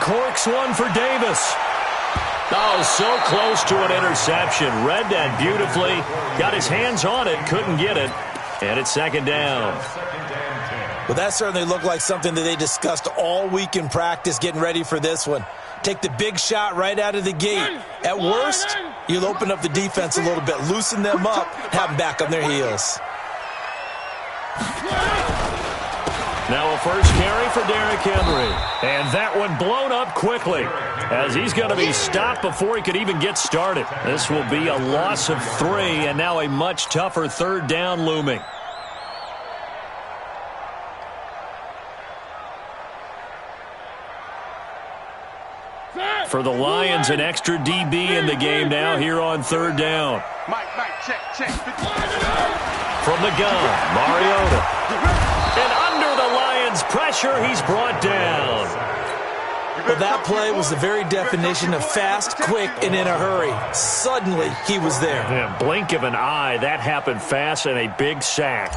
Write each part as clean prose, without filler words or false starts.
corks one for Davis. Oh, so close to an interception. Read that beautifully. Got his hands on it, couldn't get it. And it's second down. Well, that certainly looked like something that they discussed all week in practice getting ready for this one. Take the big shot right out of the gate. At worst, you'll open up the defense a little bit, loosen them up, have them back on their heels. Now a first carry for Derrick Henry. And that one blown up quickly as he's going to be stopped before he could even get started. This will be a loss of 3 and now a much tougher third down looming. For the Lions, an extra DB in the game now here on third down. Check. From the gun, Mariota. And under the Lions' pressure, he's brought down. Well, that play was the very definition of fast, quick, and in a hurry. Suddenly, he was there. Yeah, blink of an eye, that happened fast and a big sack.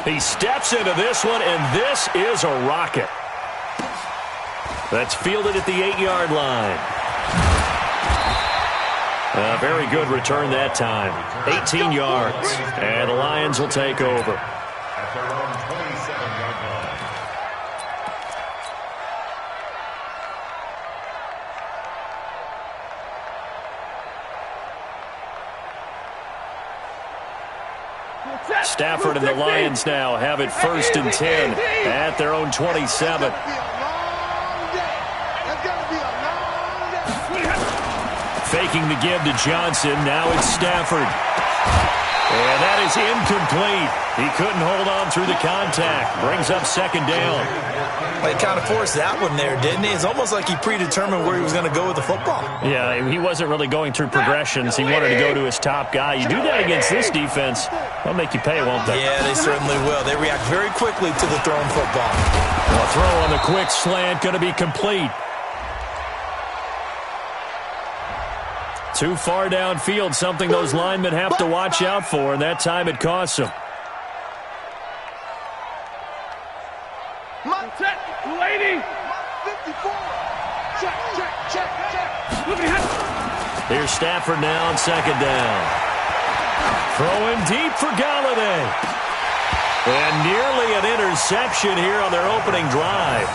He steps into this one, and this is a rocket. That's fielded at the 8-yard line. A very good return that time. 18 yards. And the Lions will take over. At their own 27-yard line. Stafford and the Lions now have it 1st and 10 at their own 27. Faking the give to Johnson. Now it's Stafford. And that is incomplete. He couldn't hold on through the contact. Brings up second down. Well, he kind of forced that one there, didn't he? It's almost like he predetermined where he was going to go with the football. Yeah, he wasn't really going through progressions. He wanted to go to his top guy. You do that against this defense, they'll make you pay, won't they? Yeah, they certainly will. They react very quickly to the thrown football. Well, a throw on the quick slant going to be complete. Too far downfield, something those linemen have to watch out for, and that time it costs them. Lady. 54. Check. Here's Stafford now on second down. Throwing deep for Galladay. And nearly an interception here on their opening drive.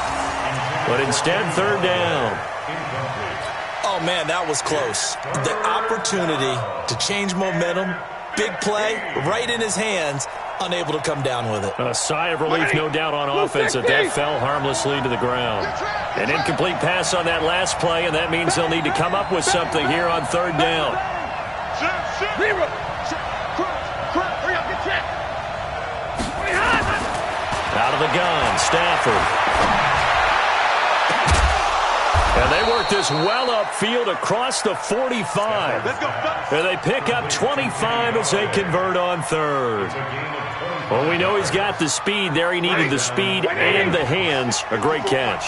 But instead, third down. Oh, man, that was close. The opportunity to change momentum, big play, right in his hands, unable to come down with it. A sigh of relief, no doubt, on offense that fell harmlessly to the ground. An incomplete pass on that last play, and that means they'll need to come up with something here on third down. Out of the gun, Stafford. And they work this well upfield across the 45. And they pick up 25 as they convert on third. Well, we know he's got the speed there. He needed the speed and the hands. A great catch.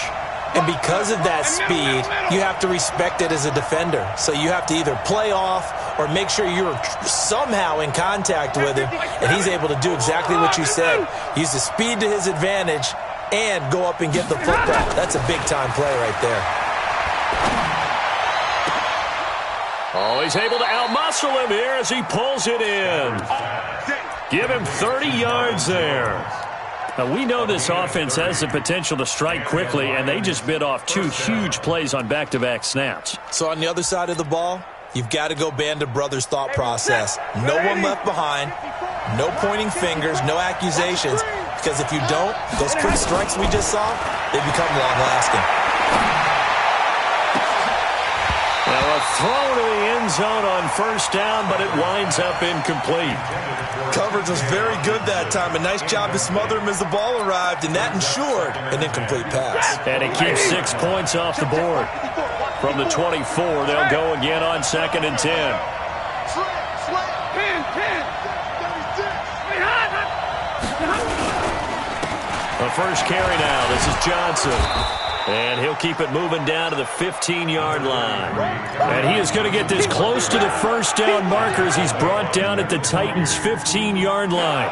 And because of that speed, you have to respect it as a defender. So you have to either play off or make sure you're somehow in contact with him. And he's able to do exactly what you said. Use the speed to his advantage and go up and get the football. That's a big-time play right there. Oh, he's able to outmuscle him here as he pulls it in. Give him 30 yards there. Now, we know this offense has the potential to strike quickly, and they just bit off 2 huge plays on back-to-back snaps. So on the other side of the ball, you've got to go Band of Brothers thought process. No one left behind, no pointing fingers, no accusations, because if you don't, those quick strikes we just saw, they become long-lasting. Now a throw to the end zone on first down, but it winds up incomplete. Coverage was very good that time. A nice job to smother him as the ball arrived, and that ensured an incomplete pass. And it keeps 6 points off the board. From the 24, they'll go again on 2nd and 10. The first carry now. This is Johnson. And he'll keep it moving down to the 15-yard line. And he is going to get this close to the first down markers. He's brought down at the Titans' 15-yard line.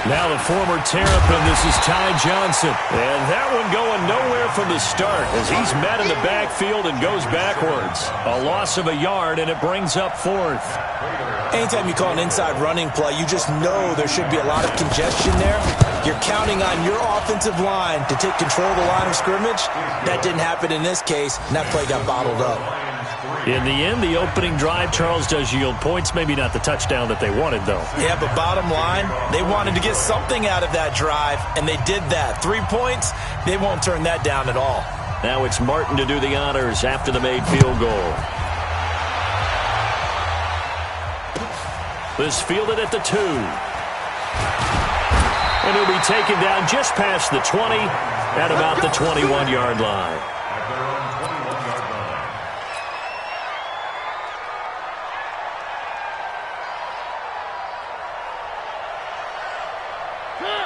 Now the former Terrapin, this is Ty Johnson. And that one going nowhere from the start as he's met in the backfield and goes backwards. A loss of a yard, and it brings up fourth. Anytime you call an inside running play, you just know there should be a lot of congestion there. You're counting on your offensive line to take control of the line of scrimmage. That didn't happen in this case, and that play got bottled up. In the end, the opening drive, Charles, does yield points. Maybe not the touchdown that they wanted, though. Yeah, but bottom line, they wanted to get something out of that drive, and they did that. 3 points, they won't turn that down at all. Now it's Martin to do the honors after the made field goal. This fielded at the 2. And he'll be taken down just past the 20 at about the 21-yard line.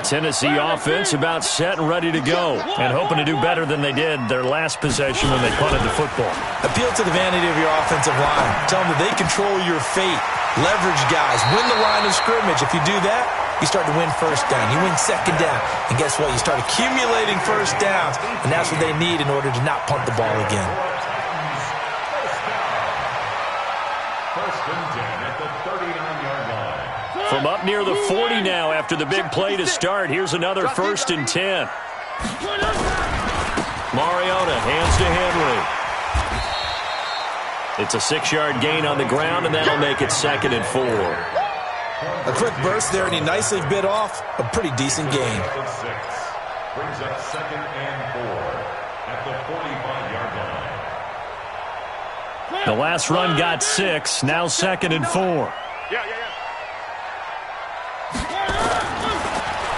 Tennessee offense about set and ready to go and hoping to do better than they did their last possession when they punted the football. Appeal to the vanity of your offensive line. Tell them that they control your fate. Leverage guys. Win the line of scrimmage. If you do that, you start to win first down. You win second down. And guess what? You start accumulating first downs. And that's what they need in order to not punt the ball again. First and 10 at the 39-yard line. From up near the 40 now after the big play to start. Here's another first and 10. Mariota hands to Henry. It's a 6-yard gain on the ground, and that'll make it 2nd and 4. A quick burst there, and he nicely bit off a pretty decent gain. Brings up 2nd and 4 at the 45-yard line. The last run got 6. Now 2nd and 4.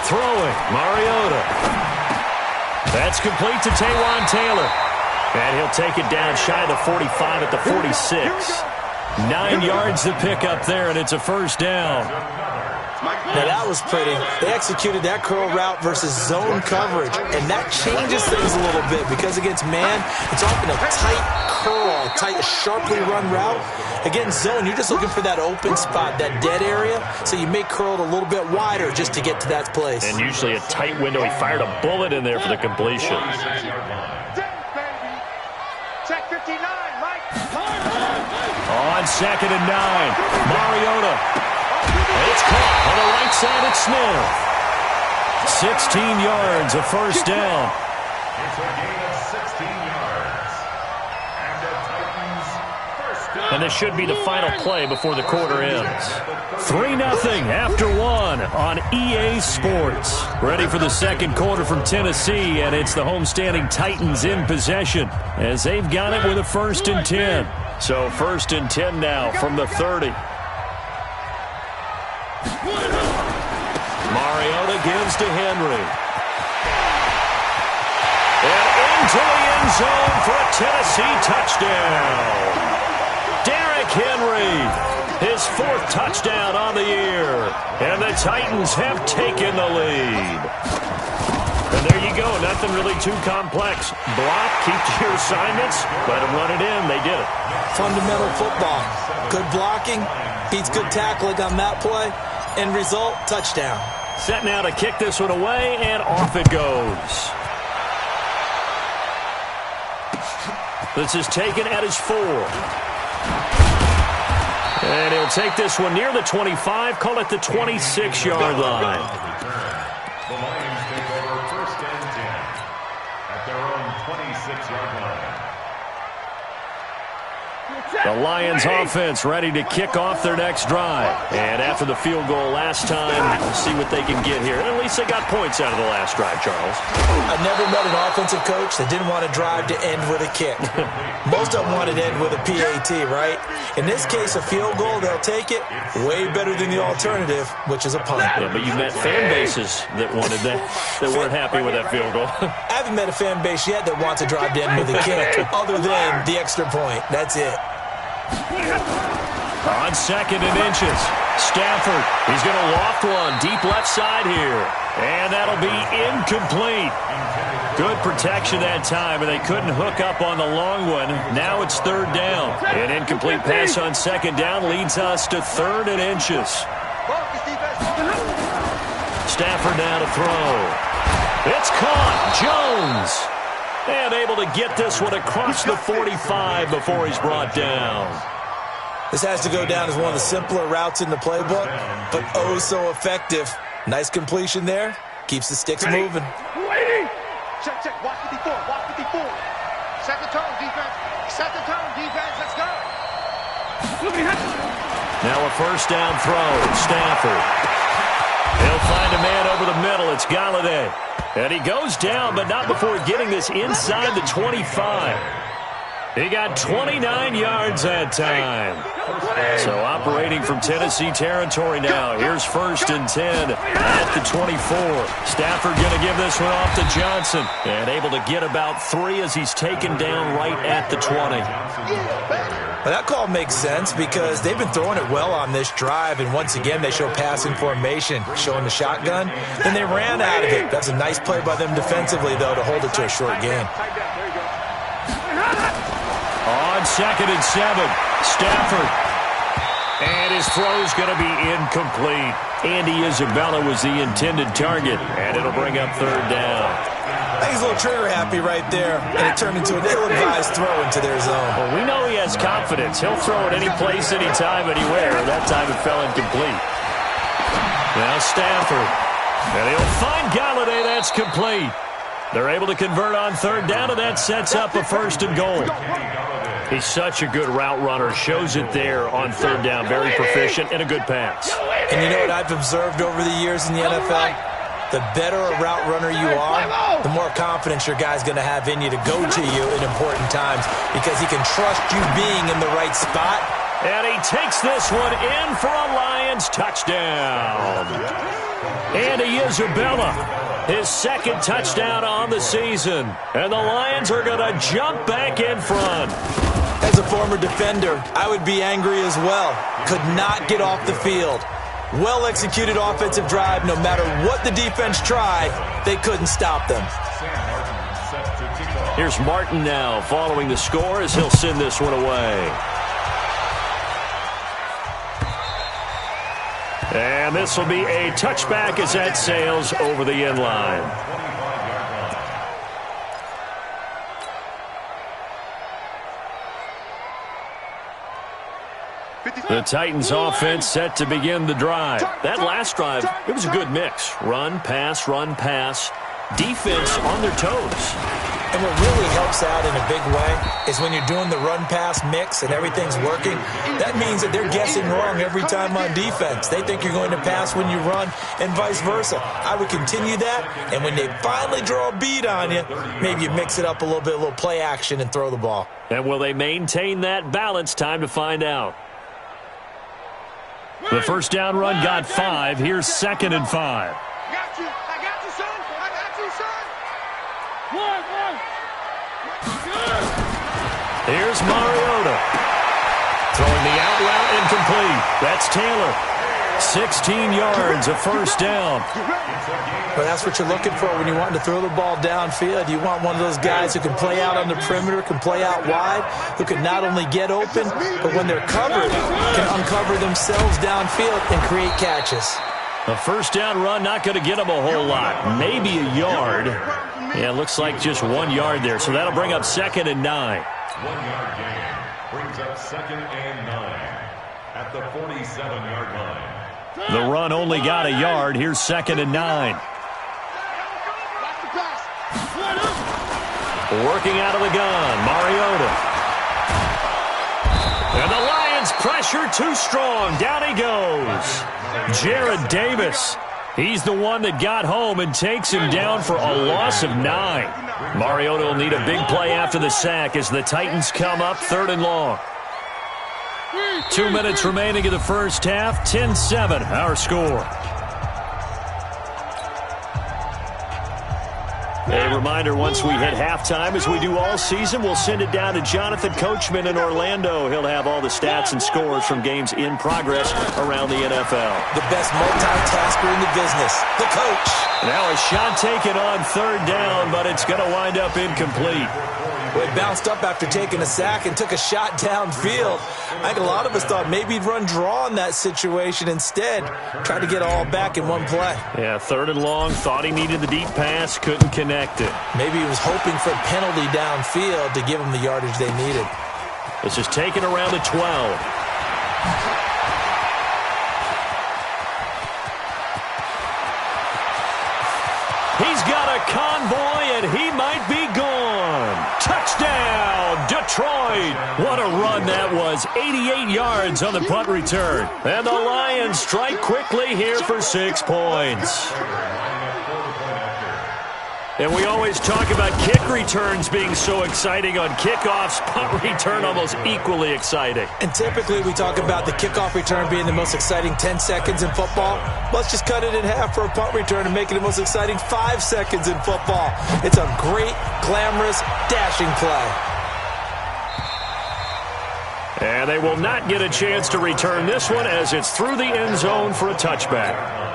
Throwing, Mariota. That's complete to Taywan Taylor. And he'll take it down shy of the 45 at the 46. 9 yards to pick up there, and it's a first down. Now that was pretty. They executed that curl route versus zone coverage, and that changes things a little bit because against man, it's often a tight curl, tight, sharply run route. Against zone, you're just looking for that open spot, that dead area, so you make curl a little bit wider just to get to that place. And usually a tight window. He fired a bullet in there for the completion. Check 59, Mike. On 2nd and 9, Mariota. It's caught on the right side at Smith. 16 yards, a first down. It's a gain of 16 yards. And the Titans first down. And this should be the final play before the quarter ends. 3-0 after 1 on EA Sports. Ready for the second quarter from Tennessee, and it's the homestanding Titans in possession as they've got it with a 1st and 10. So 1st and 10 now from the 30. Mariota gives to Henry. And into the end zone for a Tennessee touchdown. Derrick Henry, his 4th touchdown on the year. And the Titans have taken the lead. And there you go, nothing really too complex. Block, keep to your assignments, let them run it in. They did it. Fundamental football. Good blocking, beats good tackling on that play. End result, touchdown. Set now to kick this one away, and off it goes. This is taken at his 4. And he'll take this one near the 25, call it the 26-yard line. The Lions take over 1st and 10 at their own 26-yard line. The Lions offense ready to kick off their next drive. And after the field goal last time, we'll see what they can get here. And at least they got points out of the last drive, Charles. I never met an offensive coach that didn't want to drive to end with a kick. Most of them wanted to end with a PAT, right? In this case, a field goal, they'll take it. Way better than the alternative, which is a punt. Yeah, but you met fan bases that wanted that weren't happy with that field goal. I haven't met a fan base yet that wants to drive to end with a kick, other than the extra point. That's it. On 2nd and inches, Stafford, he's going to loft one deep left side here. And that'll be incomplete. Good protection that time, and they couldn't hook up on the long one. Now it's 3rd down. An incomplete pass on 2nd down leads us to 3rd and inches. Stafford now to throw. It's caught. Jones. And able to get this one across the 45 before he's brought down. This has to go down as one of the simpler routes in the playbook, but oh so effective. Nice completion there. Keeps the sticks moving. Check, check. Watch 54. Watch 54. Set the tone, defense. Set the tone, defense. Let's go. Now a first down throw. Stafford. He'll find a man over the middle. It's Galladay. And he goes down, but not before getting this inside the 25. He got 29 yards that time. So operating from Tennessee territory now. Here's 1st and 10 at the 24. Stafford going to give this one off to Johnson. And able to get about 3 as he's taken down right at the 20. Well, that call makes sense because they've been throwing it well on this drive, and once again they show passing formation, showing the shotgun. Then they ran out of it. That's a nice play by them defensively, though, to hold it to a short gain. On 2nd and 7, Stafford. And his throw's going to be incomplete. Andy Isabella was the intended target, and it'll bring up 3rd down. I think he's a little trigger happy right there, and it turned into an ill-advised throw into their zone. Well, we know he has confidence. He'll throw it any place, anytime, anywhere. That time it fell incomplete. Now Stafford. And he'll find Galladay. That's complete. They're able to convert on 3rd down, and that sets up a 1st and goal. He's such a good route runner. Shows it there on 3rd down. Very proficient and a good pass. And you know what I've observed over the years in the NFL? The better a route runner you are, the more confidence your guy's going to have in you to go to you in important times because he can trust you being in the right spot. And he takes this one in for a Lions touchdown. Andy Isabella, his 2nd touchdown on the season. And the Lions are going to jump back in front. As a former defender, I would be angry as well. Could not get off the field. Well-executed offensive drive. No matter what the defense tried, they couldn't stop them. Here's Martin now following the score as he'll send this one away. And this will be a touchback as that sails over the end line. The Titans offense set to begin the drive. That last drive, it was a good mix. Run, pass, defense on their toes. And what really helps out in a big way is when you're doing the run-pass mix and everything's working, that means that they're guessing wrong every time on defense. They think you're going to pass when you run and vice versa. I would continue that, and when they finally draw a bead on you, maybe you mix it up a little bit, a little play action, and throw the ball. And will they maintain that balance? Time to find out. The 1st down run got 5. Here's 2nd and 5. I got you, son. I got you, son. Here's Mariota. Throwing the out route incomplete. That's Taylor. 16 yards, a 1st down. Well, that's what you're looking for when you want to throw the ball downfield. You want one of those guys who can play out on the perimeter, can play out wide, who can not only get open, but when they're covered, can uncover themselves downfield and create catches. A 1st down run, not going to get them a whole lot. Maybe a yard. Yeah, looks like just 1 yard there. So that'll bring up 2nd and 9. 1 yard gain brings up 2nd and 9 at the 47-yard line. The run only got a yard. Here's 2nd and 9. Working out of the gun, Mariota. And the Lions pressure too strong. Down he goes. Jared Davis. He's the one that got home and takes him down for a loss of 9. Mariota will need a big play after the sack as the Titans come up 3rd and long. 2 minutes remaining in the first half. 10-7, our score. A reminder, once we hit halftime, as we do all season, we'll send it down to Jonathan Coachman in Orlando. He'll have all the stats and scores from games in progress around the NFL. The best multitasker in the business, the coach. Now a shot taken on 3rd down, but it's going to wind up incomplete. Well, he bounced up after taking a sack and took a shot downfield. I think a lot of us thought maybe he'd run draw in that situation. Instead, tried to get all back in one play. Yeah, 3rd and long, thought he needed the deep pass, couldn't connect it. Maybe he was hoping for a penalty downfield to give him the yardage they needed. This is taken around the 12. He's got a convoy, and he might be gone. Touchdown, Detroit. What a run that was. 88 yards on the punt return. And the Lions strike quickly here for 6 points. And we always talk about kick returns being so exciting on kickoffs. Punt return almost equally exciting. And typically we talk about the kickoff return being the most exciting 10 seconds in football. Let's just cut it in half for a punt return and make it the most exciting 5 seconds in football. It's a great, glamorous, dashing play. And they will not get a chance to return this one as it's through the end zone for a touchback.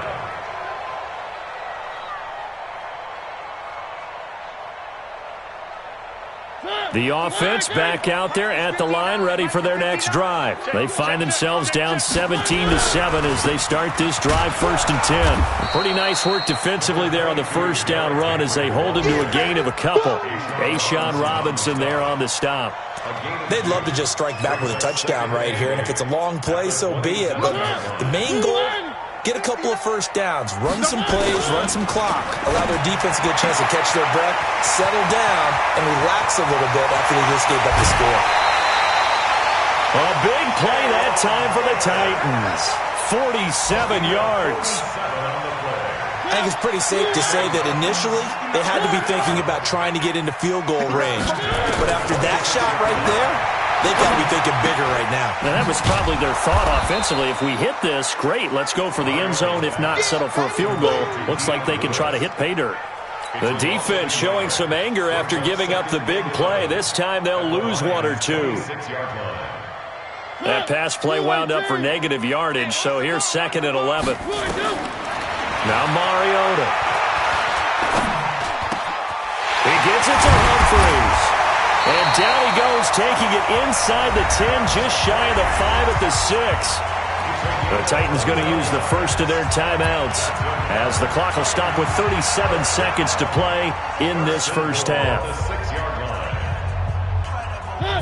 The offense back out there at the line, ready for their next drive. They find themselves down 17-7 as they start this drive 1st and 10. Pretty nice work defensively there on the first down run as they hold him to a gain of a couple. A'Shawn Robinson there on the stop. They'd love to just strike back with a touchdown right here, and if it's a long play, so be it. But the main goal, get a couple of first downs, run some plays, run some clock, allow their defense to get a chance to catch their breath, settle down, and relax a little bit after they just gave up the score. A big play that time for the Titans. 47 yards. I think it's pretty safe to say that initially they had to be thinking about trying to get into field goal range. But after that shot right there, they've got to be thinking bigger right now. Now, that was probably their thought offensively. If we hit this, great, let's go for the end zone. If not, settle for a field goal. Looks like they can try to hit pay dirt. The defense showing some anger after giving up the big play. This time they'll lose 1 or 2. That pass play wound up for negative yardage, so here's 2nd and 11. Now Mariota. He gets it to Humphries. And down he goes, taking it inside the 10, just shy of the 5 at the 6. The Titans going to use the first of their timeouts as the clock will stop with 37 seconds to play in this first half.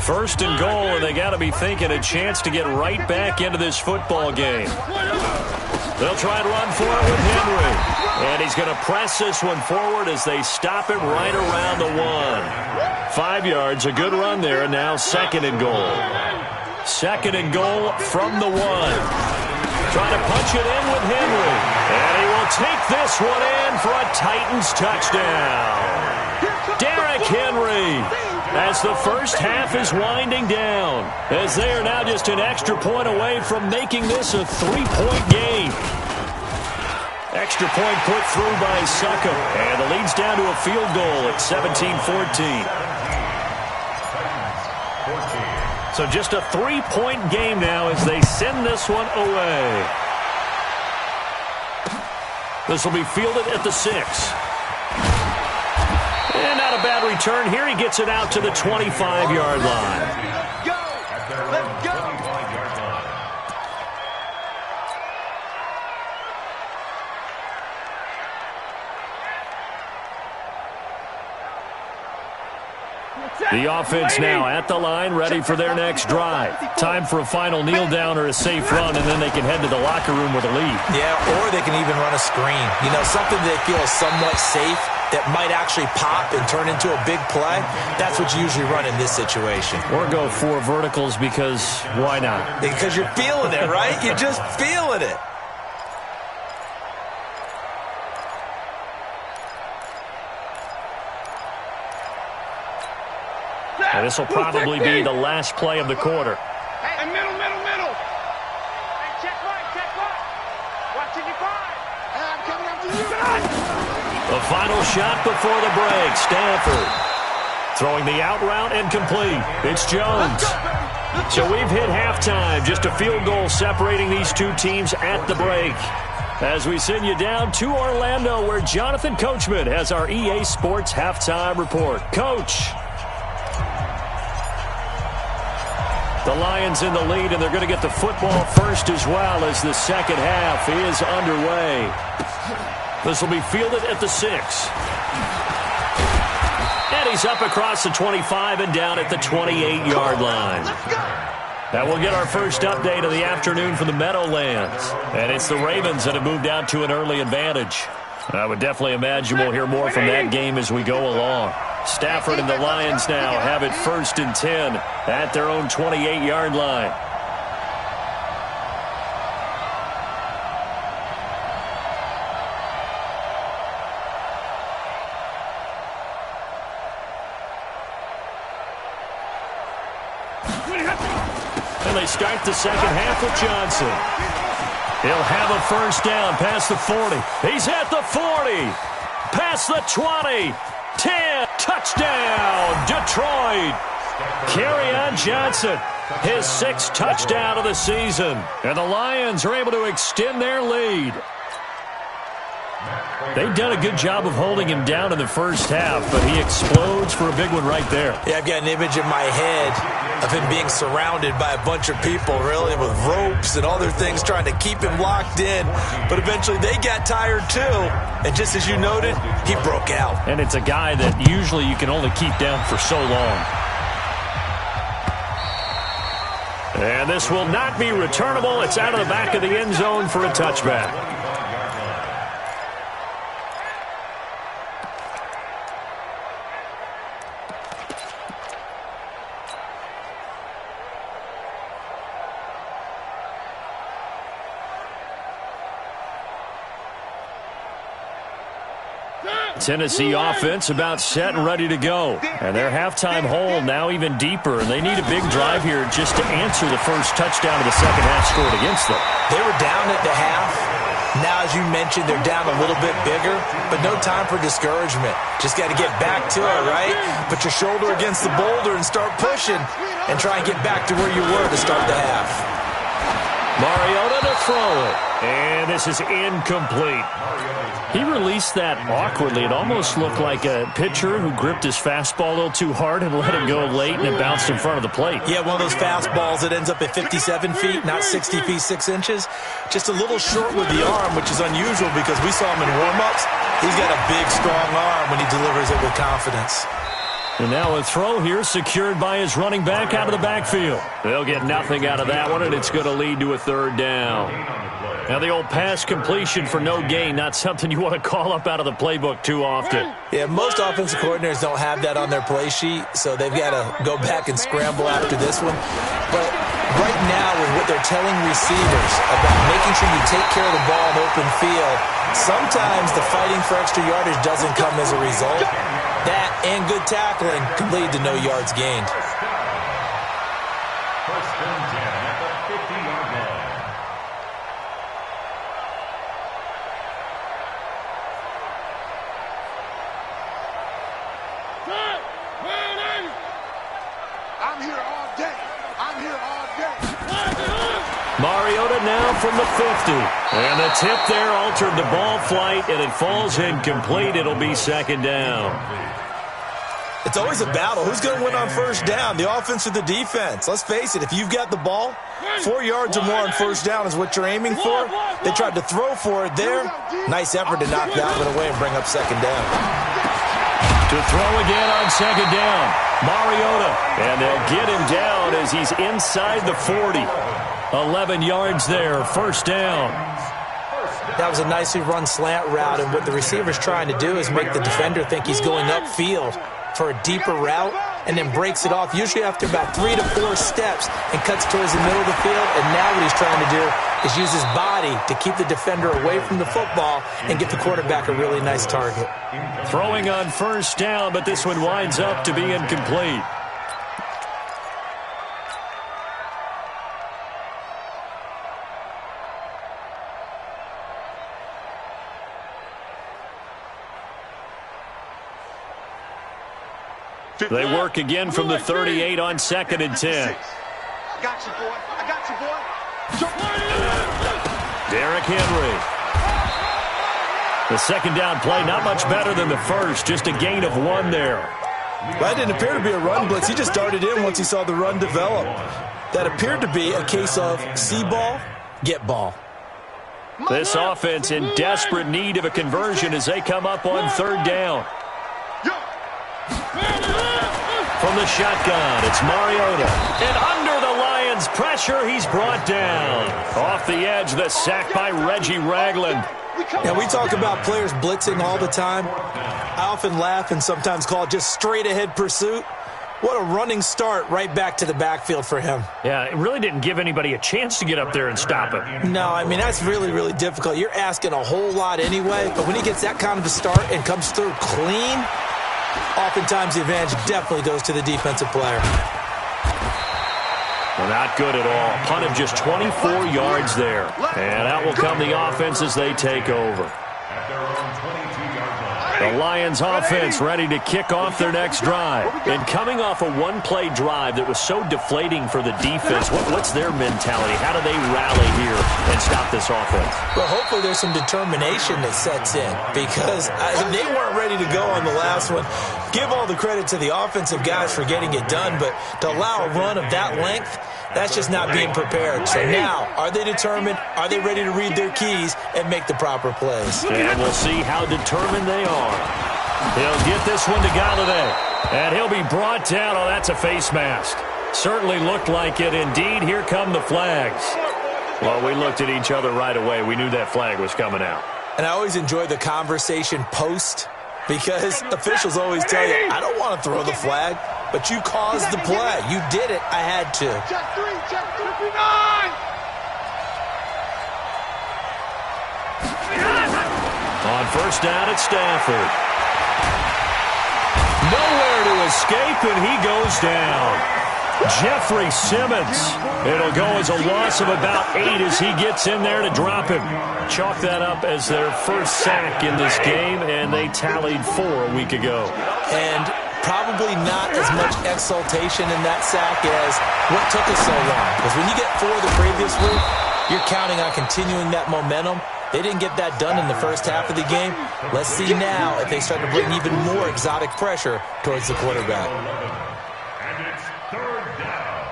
1st and goal, and they got to be thinking a chance to get right back into this football game. They'll try and run for it with Henry. And he's going to press this one forward as they stop it right around the 1. 5 yards, a good run there, and now 2nd and goal. 2nd and goal from the 1. Trying to punch it in with Henry. And he will take this one in for a Titans touchdown. Derrick Henry, as the first half is winding down, as they are now just an extra point away from making this a 3-point game. Extra point put through by Succop, and the lead's down to a field goal at 17-14. So just a 3-point game now as they send this one away. This will be fielded at the 6. And not a bad return here. He gets it out to the 25-yard line. Go! Let's go! The offense now at the line, ready for their next drive. Time for a final kneel down or a safe run, and then they can head to the locker room with a lead. Yeah, or they can even run a screen. You know, something they feel is somewhat safe that might actually pop and turn into a big play. That's what you usually run in this situation. Or go 4 verticals because why not? Because you're feeling it, right? You're just feeling it. And this will probably be the last play of the quarter. Hey, middle. Hey, check right. Watching your 5. I'm coming up to you. The final shot before the break. Stanford throwing the out route and complete. It's Jones. So we've hit halftime. Just a field goal separating these two teams at the break. As we send you down to Orlando, where Jonathan Coachman has our EA Sports halftime report. Coach. The Lions in the lead, and they're going to get the football first as well as the second half is underway. This will be fielded at the 6. And he's up across the 25 and down at the 28-yard line. That will get our first update of the afternoon from the Meadowlands. And it's the Ravens that have moved out to an early advantage. I would definitely imagine we'll hear more from that game as we go along. Stafford and the Lions now have it 1st and 10 at their own 28-yard line. And they start the second half with Johnson. He'll have a first down past the 40. He's at the 40. Past the 20. 10. Touchdown, Detroit. Kerryon Johnson, his 6th touchdown of the season. And the Lions are able to extend their lead. They've done a good job of holding him down in the first half, but he explodes for a big one right there. Yeah, I've got an image in my head of him being surrounded by a bunch of people, really, with ropes and other things trying to keep him locked in. But eventually they got tired too. And just as you noted, he broke out. And it's a guy that usually you can only keep down for so long. And this will not be returnable. It's out of the back of the end zone for a touchback. Tennessee offense about set and ready to go. And their halftime hole now even deeper. And they need a big drive here just to answer the first touchdown of the second half scored against them. They were down at the half. Now, as you mentioned, they're down a little bit bigger, but no time for discouragement. Just got to get back to it, right? Put your shoulder against the boulder and start pushing and try and get back to where you were to start the half. Mariota to throw it. And this is incomplete. He released that awkwardly. It almost looked like a pitcher who gripped his fastball a little too hard and let it go late, and it bounced in front of the plate. Yeah, one of those fastballs that ends up at 57 feet, not 60 feet 6 inches. Just a little short with the arm, which is unusual because we saw him in warm-ups. He's got a big, strong arm when he delivers it with confidence. And now a throw here secured by his running back out of the backfield. They'll get nothing out of that one, and it's going to lead to a 3rd down. Now the old pass completion for no gain, not something you want to call up out of the playbook too often. Yeah, most offensive coordinators don't have that on their play sheet, so they've got to go back and scramble after this one. But right now, with what they're telling receivers about making sure you take care of the ball in open field, sometimes the fighting for extra yardage doesn't come as a result. That and good tackling can lead to no yards gained. First and 10 at the 50-yard line. I'm here all day. I'm here all day. Mariota now from the 50. And the tip there altered the ball flight, and it falls incomplete. It'll be 2nd down. It's always a battle. Who's going to win on first down, the offense or the defense? Let's face it, if you've got the ball, 4 yards or more on first down is what you're aiming for. They tried to throw for it there. Nice effort to knock that one away and bring up 2nd down. To throw again on 2nd down, Mariota. And they'll get him down as he's inside the 40. 11 yards there, 1st down. That was a nicely run slant route, and what the receiver's trying to do is make the defender think he's going upfield for a deeper route and then breaks it off, usually after about 3 to 4 steps, and cuts towards the middle of the field. And now what he's trying to do is use his body to keep the defender away from the football and get the quarterback a really nice target. Throwing on first down, but this one winds up to be incomplete. They work again from the 38 on 2nd and 10. I got you, boy. I got you, boy. Derrick Henry. The 2nd down play, not much better than the first, just a gain of 1 there. That didn't appear to be a run blitz. He just darted in once he saw the run develop. that appeared to be a case of see ball, get ball. This offense in desperate need of a conversion as they come up on third down. From the shotgun, it's Mariota. And under the Lions' pressure, he's brought down. Off the edge, the sack by Reggie Ragland. Now, we talk about players blitzing all the time. I often laugh and sometimes call it just straight-ahead pursuit. What a running start right back to the backfield for him. Yeah, it really didn't give anybody a chance to get up there and stop him. No, I mean, that's really, really difficult. You're asking a whole lot anyway, but when he gets that kind of a start and comes through clean, oftentimes the advantage definitely goes to the defensive player. Well, not good at all. Punt of just 24 yards there. And out will come the offense as they take over. The Lions offense ready to kick off their next drive. And coming off a one-play drive that was so deflating for the defense, what's their mentality? How do they rally here and stop this offense? Well, hopefully there's some determination that sets in because they weren't ready to go on the last one. Give all the credit to the offensive guys for getting it done, but to allow a run of that length, that's just not being prepared. So now, are they determined? Are they ready to read their keys and make the proper plays? And we'll see how determined they are. He'll get this one to Galladay. And he'll be brought down. Oh, that's a face mask. Certainly looked like it. Indeed, here come the flags. Well, we looked at each other right away. We knew that flag was coming out. And I always enjoy the conversation post because officials always tell you, I don't want to throw the flag, but you caused the play. You did it. I had to. Check 3, check 59. On first down, it's Stafford. Nowhere to escape, and he goes down. Jeffrey Simmons. It'll go as a loss of about 8 as he gets in there to drop him. Chalk that up as their first sack in this game, and they tallied 4 a week ago. And probably not as much exultation in that sack as what took us so long. Because when you get 4 the previous week, you're counting on continuing that momentum. They didn't get that done in the first half of the game. Let's see now if they start to bring even more exotic pressure towards the quarterback. And it's third down.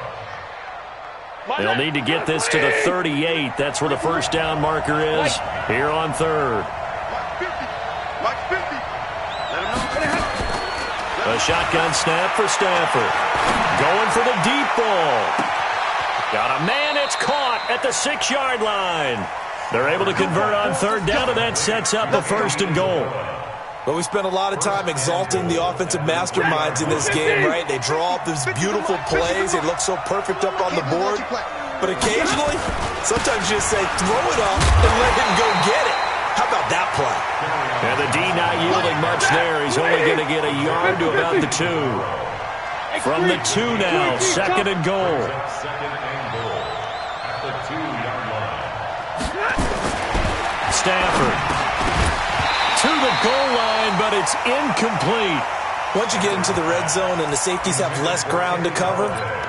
They'll need to get this to the 38. That's where the first down marker is here on third. Like 50. Let him know. A shotgun snap for Stafford. Going for the deep ball. Got a man. It's caught at the 6-yard line. They're able to convert on third down, and that sets up a first and goal. But we spent a lot of time exalting the offensive masterminds in this game, right? They draw up these beautiful plays. They look so perfect up on the board. But occasionally, sometimes you just say, throw it up and let him go get it. How about that play? And the D not yielding much there. He's only going to get a yard to about the 2. From the 2 now, second and goal. Second and goal at the 2-yard line. Stafford to the goal line, but it's incomplete. Once you get into the red zone and the safeties have less ground to cover,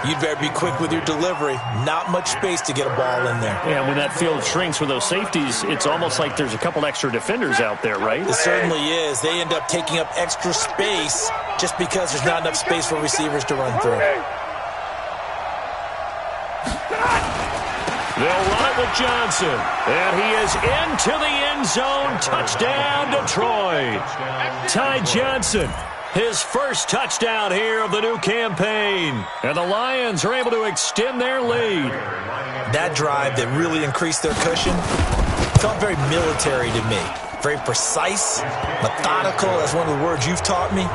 you'd better be quick with your delivery. Not much space to get a ball in there. Yeah, when that field shrinks with those safeties, it's almost like there's a couple extra defenders out there, right? It certainly is. They end up taking up extra space just because there's not enough space for receivers to run through. They'll run it with Johnson. And he is into the end zone. Touchdown, Detroit. Ty Johnson, his first touchdown here of the new campaign. And the Lions are able to extend their lead. That drive that really increased their cushion felt very military to me. Very precise, methodical. That's one of the words you've taught me.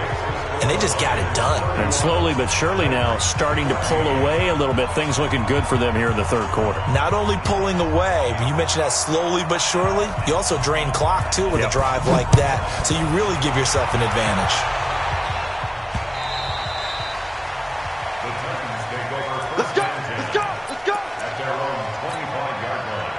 And they just got it done. And slowly but surely now starting to pull away a little bit. Things looking good for them here in the third quarter. Not only pulling away, but you mentioned that slowly but surely. You also drain clock, too, with a drive like that. So you really give yourself an advantage. Let's go, let's go, let's go. At their own 25-yard line.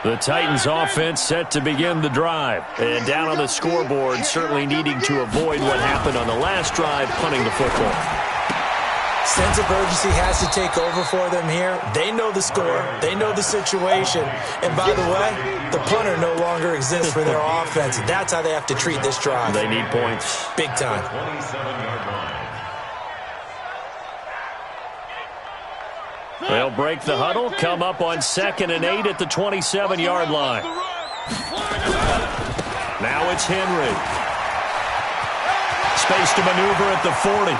The Titans offense set to begin the drive. And down on the scoreboard, certainly needing to avoid what happened on the last drive, punting the football. Sense of urgency has to take over for them here. They know the score. They know the situation. And by the way, the punter no longer exists for their offense. That's how they have to treat this drive. They need points. Big time. 27-yard line. They'll break the huddle, come up on 2nd and 8 at the 27-yard line. Now it's Henry. Space to maneuver at the 40.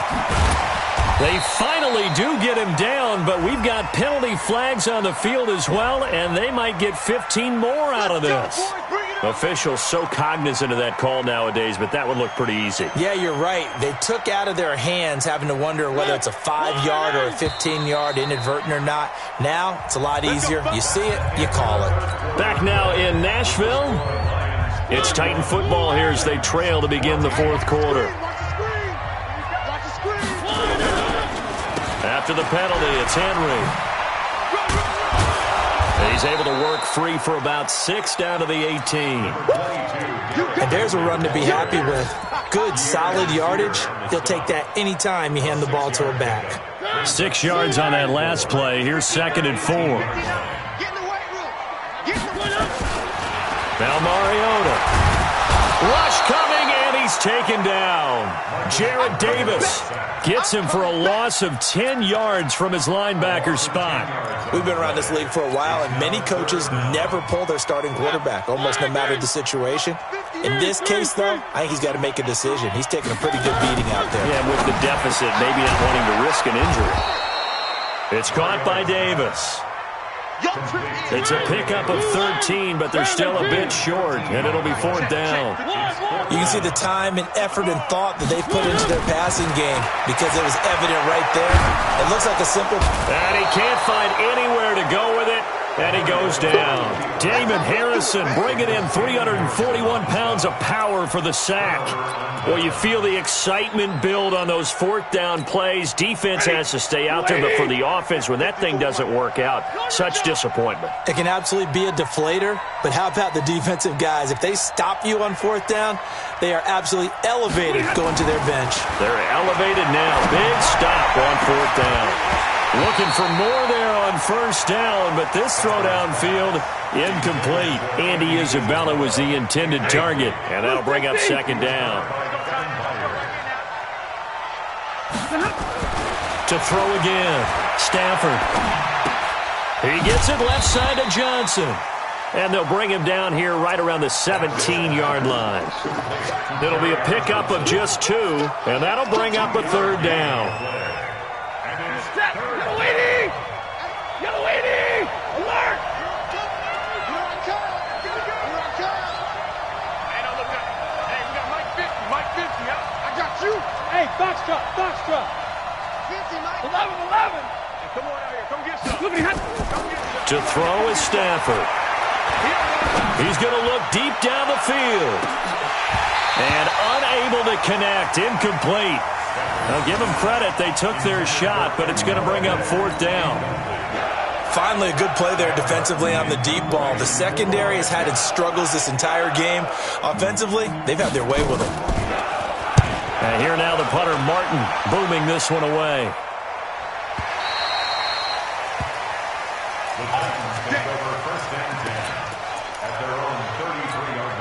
They finally do get him down, but we've got penalty flags on the field as well, and they might get 15 more out of this. Officials so cognizant of that call nowadays, but that would look pretty easy. Yeah, you're right. They took out of their hands having to wonder whether it's a 5-yard or a 15-yard inadvertent or not. Now, it's a lot easier. You see it, you call it. Back now in Nashville. It's Titan football here as they trail to begin the fourth quarter. After the penalty, it's Henry. He's able to work free for about 6 down to the 18. And there's a run to be happy with. Good, solid yardage. He'll take that anytime you hand the ball to a back. 6 yards on that last play. Here's 2nd and 4. Now Mariota. Rush coming, and he's taken down. Jarrett Davis gets him for a loss of 10 yards from his linebacker spot. We've been around this league for a while, and many coaches never pull their starting quarterback, almost no matter the situation. In this case, though, I think he's got to make a decision. He's taking a pretty good beating out there. Yeah, with the deficit, maybe not wanting to risk an injury. It's caught by Davis. It's a pickup of 13, but they're still a bit short, and it'll be 4th down. You can see the time and effort and thought that they put into their passing game because it was evident right there. It looks like a simple... And he can't find anywhere to go with it, and he goes down. Damon Harrison bringing in 341 pounds of power for the sack. Well, you feel the excitement build on those 4th down plays. Defense has to stay out there, but for the offense, when that thing doesn't work out, such disappointment. It can absolutely be a deflator, but how about the defensive guys? If they stop you on 4th down, they are absolutely elevated going to their bench. They're elevated now. Big stop on 4th down. Looking for more there on 1st down, but this throw downfield incomplete. Andy Isabella was the intended target, and that'll bring up 2nd down. To throw again, Stafford. He gets it left side to Johnson. And they'll bring him down here right around the 17-yard line. It'll be a pickup of just 2, and that'll bring up a 3rd down. Alert! Mike 50, I got you. Hey, box truck. 11. Come on out here, come get some. To throw is Stafford. He's going to look deep down the field. And unable to connect, incomplete. Now give them credit, they took their shot, but it's going to bring up 4th down. Finally, a good play there defensively on the deep ball. The secondary has had its struggles this entire game. Offensively, they've had their way with it. And here now the punter, Martin, booming this one away. The Titans take over 1st and 10 at their own 33-yard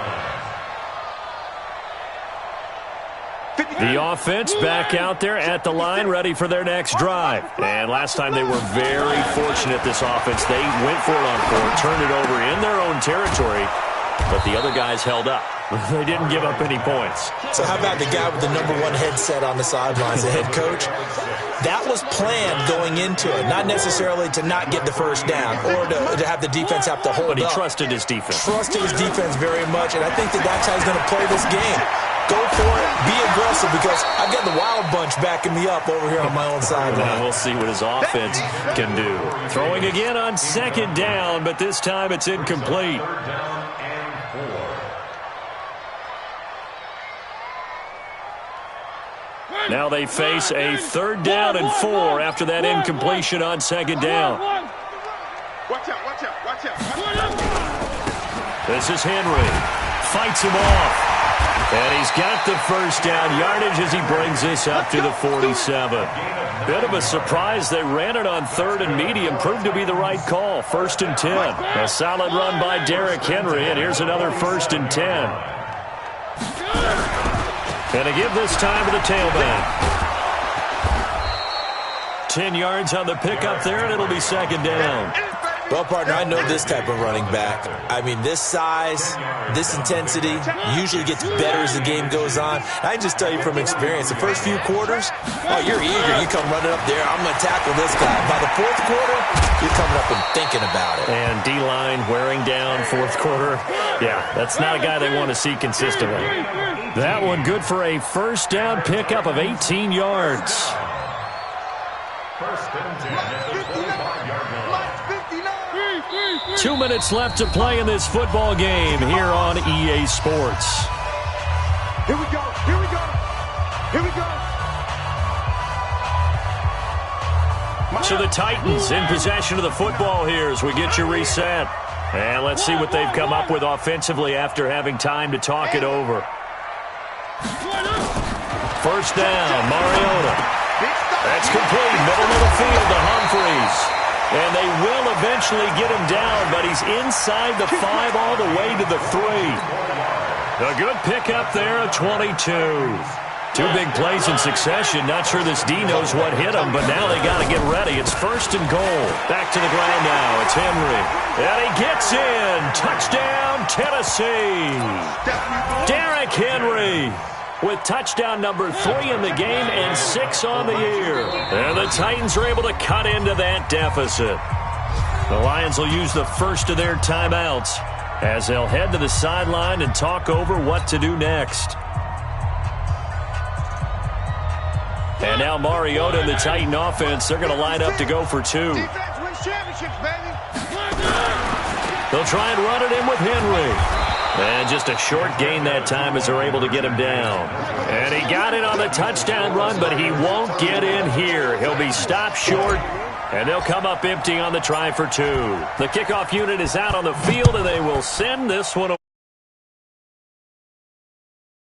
line. The offense back out there at the line, ready for their next drive. And last time they were very fortunate, this offense. They went for it on 4th, turned it over in their own territory, but the other guys held up. They didn't give up any points. So how about the guy with the #1 headset on the sidelines, the head coach? That was planned going into it, not necessarily to not get the 1st down or to have the defense have to hold up. But he trusted his defense. Trusted his defense very much, and I think that's how he's going to play this game. Go for it, be aggressive, because I've got the wild bunch backing me up over here on my own sideline. We'll see what his offense can do. Throwing again on 2nd down, but this time it's incomplete. 3rd down and 4. Now they face a 3rd down and 4 after that incompletion on 2nd down. Watch out. Watch out. This is Henry. Fights him off. And he's got the first down yardage as he brings this up to the 47. Bit of a surprise. They ran it on 3rd and medium. Proved to be the right call. 1st and 10. A solid run by Derrick Henry. And here's another 1st and 10. And to give this time to the tailback. 10 yards on the pickup there, and it'll be 2nd down. Well, partner, I know this type of running back. I mean, this size, this intensity usually gets better as the game goes on. I can just tell you from experience, the first few quarters, oh, you're eager. You come running up there, I'm going to tackle this guy. By the 4th quarter, you're coming up and thinking about it. And D-line wearing down 4th quarter. Yeah, that's not a guy they want to see consistently. That one good for a first down pickup of 18 yards. 1st and 10 at the 45-yard line. 2 minutes left to play in this football game here on EA Sports. Here we go. Here we go. Here we go. So the Titans in possession of the football here as we get you reset. And let's see what they've come up with offensively after having time to talk it over. First down, Mariota. That's complete. Middle of the field to Humphreys. And they will eventually get him down, but he's inside the 5 all the way to the 3. A good pickup there at 22. 2 big plays in succession. Not sure this D knows what hit him, but now they got to get ready. It's 1st and goal. Back to the ground now. It's Henry. And he gets in. Touchdown, Tennessee. Derrick Henry with touchdown number 3 in the game and 6 on the year. And the Titans are able to cut into that deficit. The Lions will use the first of their timeouts as they'll head to the sideline and talk over what to do next. And now Mariota and the Titan offense, they're going to line up to go for 2. Defense wins championships, baby. They'll try and run it in with Henry. And just a short gain that time as they're able to get him down. And he got it on the touchdown run, but he won't get in here. He'll be stopped short, and they'll come up empty on the try for 2. The kickoff unit is out on the field, and they will send this one away.